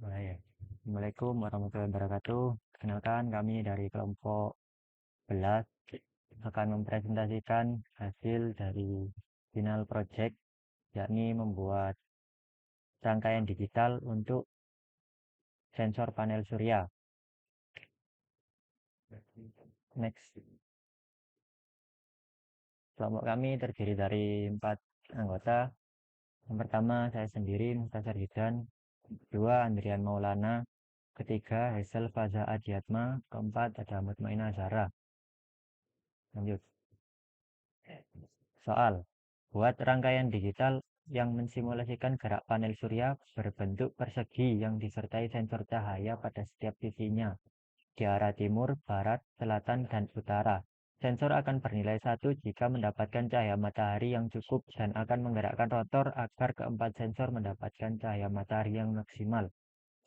Baik. Assalamualaikum warahmatullahi wabarakatuh. Kenalkan kami dari kelompok 11 akan mempresentasikan hasil dari final project, yakni membuat rangkaian digital untuk sensor panel surya. Next. Kelompok kami terdiri dari 4 anggota. Yang pertama saya sendiri, Mustasar Hidan. Kedua, Andrian Maulana. Ketiga, Hazel Faza Adiatma. Keempat, ada Mutmainah Zara. Lanjut. Soal, buat rangkaian digital yang mensimulasikan gerak panel surya berbentuk persegi yang disertai sensor cahaya pada setiap sisinya di arah timur, barat, selatan, dan utara. Sensor akan bernilai 1 jika mendapatkan cahaya matahari yang cukup dan akan menggerakkan rotor agar keempat sensor mendapatkan cahaya matahari yang maksimal.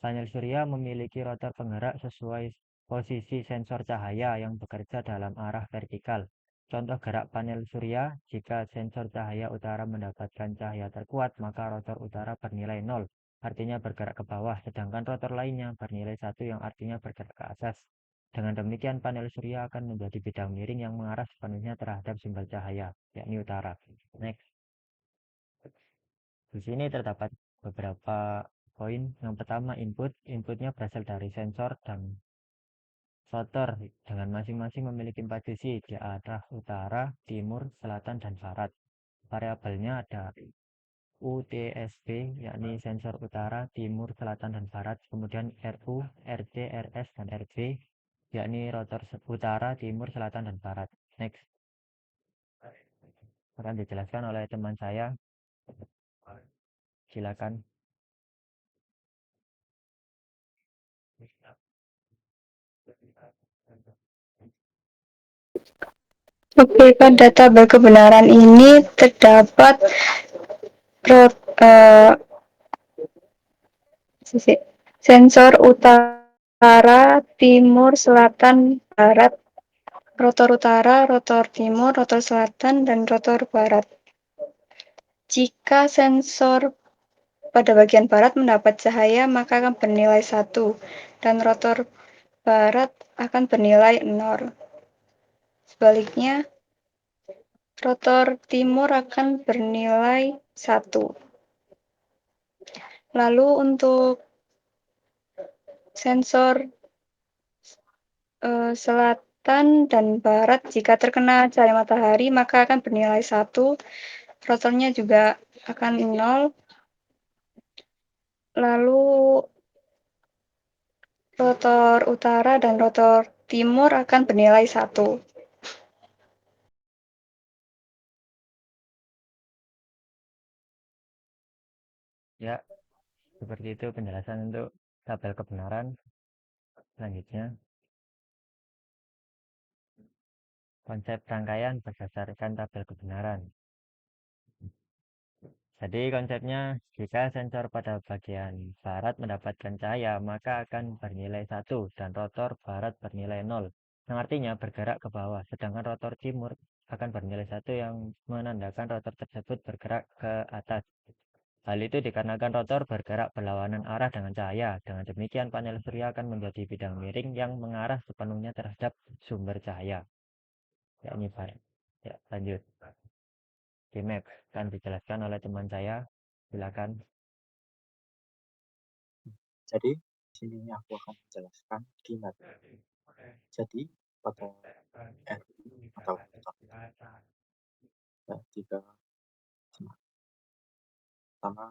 Panel surya memiliki rotor penggerak sesuai posisi sensor cahaya yang bekerja dalam arah vertikal. Contoh gerak panel surya, jika sensor cahaya utara mendapatkan cahaya terkuat, maka rotor utara bernilai 0, artinya bergerak ke bawah, sedangkan rotor lainnya bernilai 1 yang artinya bergerak ke atas. Dengan demikian, panel surya akan menjadi bidang miring yang mengarah sepenuhnya terhadap sumber cahaya, yakni utara. Next. Di sini terdapat beberapa poin. Yang pertama, inputnya berasal dari sensor dan rotor dengan masing-masing memiliki 4 sisi di arah utara, timur, selatan, dan barat. Variabelnya ada UTSB, yakni sensor utara, timur, selatan, dan barat. Kemudian RU, RT, RS, dan RB, yakni rotor utara, timur, selatan, dan barat. Next. Akan dijelaskan oleh teman saya. Silakan. Oke, pada tabel kebenaran ini terdapat sensor utara, timur, selatan, barat, rotor utara, rotor timur, rotor selatan, dan rotor barat. Jika sensor pada bagian barat mendapat cahaya, maka akan bernilai 1, dan rotor barat akan bernilai 0. Sebaliknya, rotor timur akan bernilai 1. Lalu untuk sensor selatan dan barat, jika terkena cahaya matahari, maka akan bernilai 1. Rotornya juga akan 0. Lalu rotor utara dan rotor timur akan bernilai 1. Ya, seperti itu penjelasan untuk tabel kebenaran. Selanjutnya, konsep rangkaian berdasarkan tabel kebenaran. Jadi konsepnya, jika sensor pada bagian barat mendapatkan cahaya, maka akan bernilai 1 dan rotor barat bernilai 0, yang artinya bergerak ke bawah, sedangkan rotor timur akan bernilai 1 yang menandakan rotor tersebut bergerak ke atas. Hal itu dikarenakan rotor bergerak berlawanan arah dengan cahaya. Dengan demikian, panel surya akan menjadi bidang miring yang mengarah sepenuhnya terhadap sumber cahaya, yakni barat. Ya, lanjut. Gmap akan dijelaskan oleh teman saya. Silakan. Jadi di sini aku akan menjelaskan Gmap. Jadi pada RU atau ada 3 semak. Pertama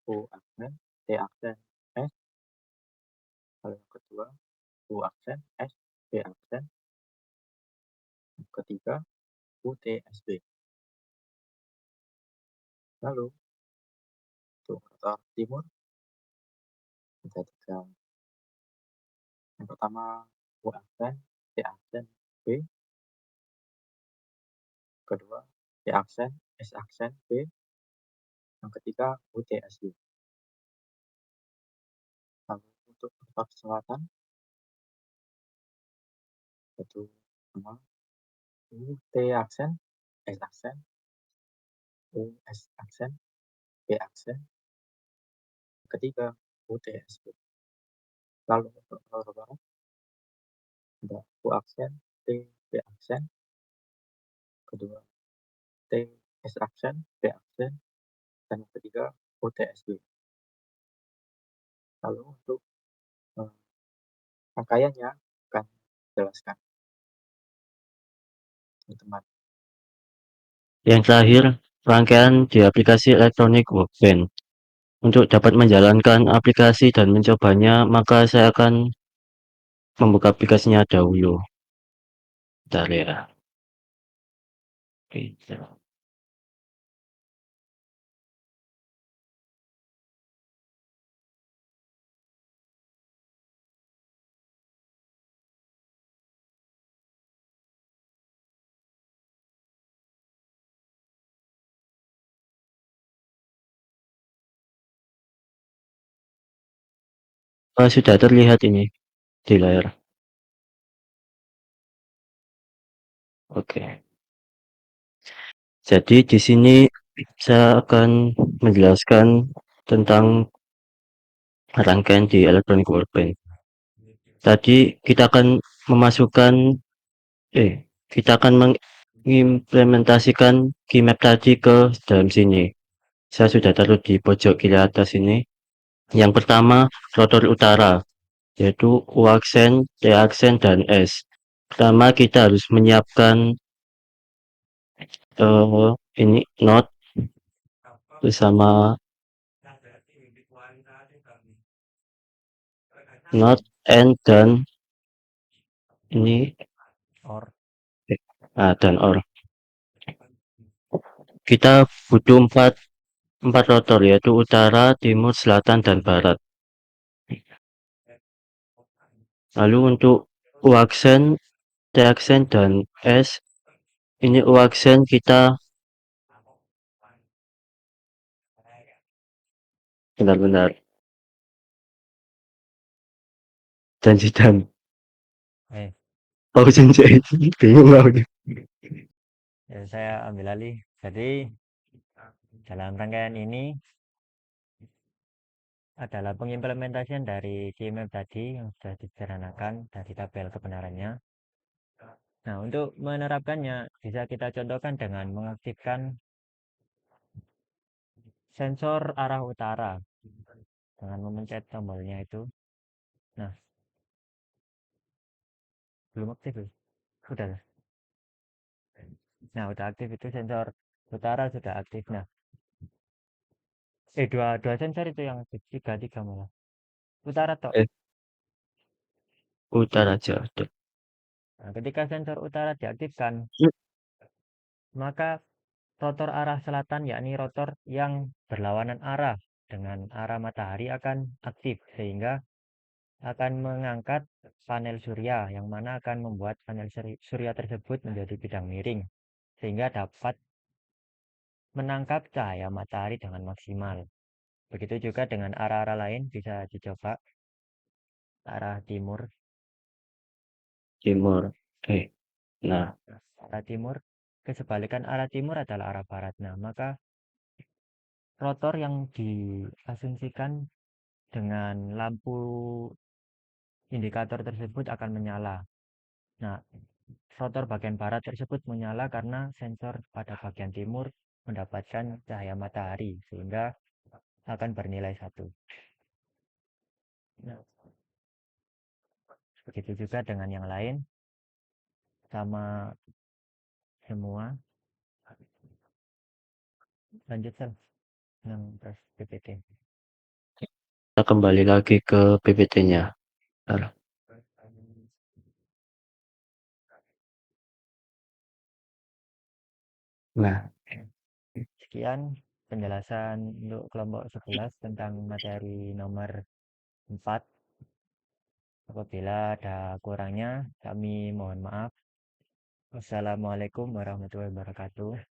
U aksen, T aksen, S. Lalu yang kedua U aksen, S, B aksen. Yang ketiga UTSB. Lalu untuk rotor timur ada 3. Yang pertama U aksen, T aksen, B. Kedua T aksen, S aksen, B. Yang ketiga UTSB. Lalu untuk rotor selatan yaitu pertama UT aksen, S aksen, US aksen, B aksen. Ketiga UTSB. Lalu untuk jalur barat ada U aksen, T, P aksen, kedua T, S aksen, P aksen, dan yang ketiga UTSB. Lalu untuk rangkaiannya akan jelaskan teman-teman. Yang terakhir, rangkaian di aplikasi Electronic Workbench. Untuk dapat menjalankan aplikasi dan mencobanya, maka saya akan membuka aplikasinya dahulu. Bentar ya. Oke. Sudah terlihat ini di layar. Oke. Jadi di sini saya akan menjelaskan tentang rangkaian di Electronic Workbench. Tadi kita akan memasukkan kita akan mengimplementasikan keymap tadi ke dalam sini. Saya sudah taruh di pojok kiri atas ini. Yang pertama, rotor utara, yaitu U aksen, T aksen, dan S. Pertama, kita harus menyiapkan ini not bersama not and dan ini or dan or. Kita butuh empat rotor, yaitu utara, timur, selatan, dan barat. Lalu untuk U aksen, T aksen, dan S, ini U aksen kita benar-benar dan janji bingung aku. ya, saya ambil alih. Jadi dalam rangkaian ini adalah pengimplementasian dari keymap tadi yang sudah disederhanakan dari tabel kebenarannya. Nah, untuk menerapkannya bisa kita contohkan dengan mengaktifkan sensor arah utara dengan memencet tombolnya itu. Nah, belum aktif ya? Sudah. Nah, udah aktif itu sensor utara sudah aktif. Nah, dua sensor itu yang tiga malah. Utara toh. Utara aja. Nah, ketika sensor utara diaktifkan, maka rotor arah selatan yakni rotor yang berlawanan arah dengan arah matahari akan aktif sehingga akan mengangkat panel surya yang mana akan membuat panel surya tersebut menjadi bidang miring sehingga dapat menangkap cahaya matahari dengan maksimal. Begitu juga dengan arah-arah lain bisa dicoba. Arah timur. Nah, arah timur, kesebalikan arah timur adalah arah barat. Nah, maka rotor yang diasumsikan dengan lampu indikator tersebut akan menyala. Nah, rotor bagian barat tersebut menyala karena sensor pada bagian timur mendapatkan cahaya matahari sehingga akan bernilai 1. Nah, begitu juga dengan yang lain, sama semua. Lanjut Sal, yang terus PPT. Kita kembali lagi ke PPT-nya. Nah, sekian penjelasan untuk kelompok 11 tentang materi nomor 4. Apabila ada kurangnya, kami mohon maaf. Wassalamualaikum warahmatullahi wabarakatuh.